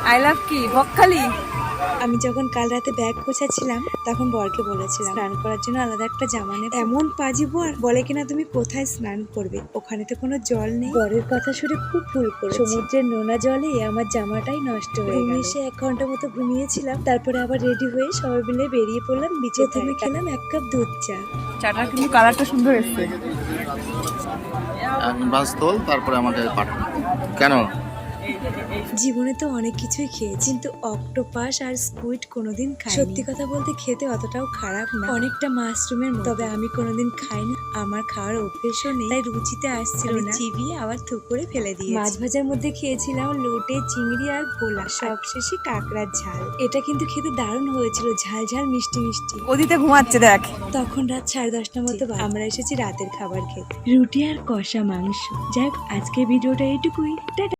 I love কি বকখালি। আমি যখন কাল রাতে ব্যাগ গোছাচ্ছিলাম তখন বরকে বলেছিলাম স্নান করার জন্য আলাদা একটা জামা নেব। এমন পাজি বর বলে কিনা তুমি কোথায় স্নান করবে, ওখানে তো কোনো জল নেই। বরের কথা শুনে খুব ভুল করে, সমুদ্রের নোনা জলে আমার জামাটাই নষ্ট হয়ে গেল। এসে 1 ঘন্টা মতো ঘুমিয়েছিলাম, তারপরে আবার রেডি হয়ে সবাই মিলে বেরিয়ে পড়লাম বিচে। প্রথমে খেলাম 1 কাপ দুধ চা। চাটার কিন্তু কালারটা সুন্দর এসছে। এক গ্লাস তোল, তারপরে আমাকে পাঠান। কেন? জীবনে তো অনেক কিছুই খেয়েছি, কিন্তু অক্টোপাস আর স্কুইড কোনোদিন খাই। সত্যি কথা বলতে খেতে অতটাও খারাপ না, অনেকটা মাশরুমের মতো। তবে আমি কোনোদিন খাইনি, আমার খাওয়ার অভ্যেসও নেই, তাই রুচিতে আসছিল না, চিবিয়ে আবার থুপ করে ফেলে দিয়েছি। মাছ ভাজার মধ্যে খেয়েছিলাম লোটে, চিংড়ি আর ভোলা, সবশেষে কাঁকড়ার ঝাল। এটা কিন্তু খেতে দারুণ হয়েছিল, ঝাল ঝাল মিষ্টি মিষ্টি। ওদিতে ঘুমাচ্ছে দেখ। তখন রাত 10:30টার মতো বাজে। আমরা এসেছি রাতের খাবার খেতে, রুটি আর কষা মাংস। যাই হোক, আজকের ভিডিওটা এইটুকুই। টাটা।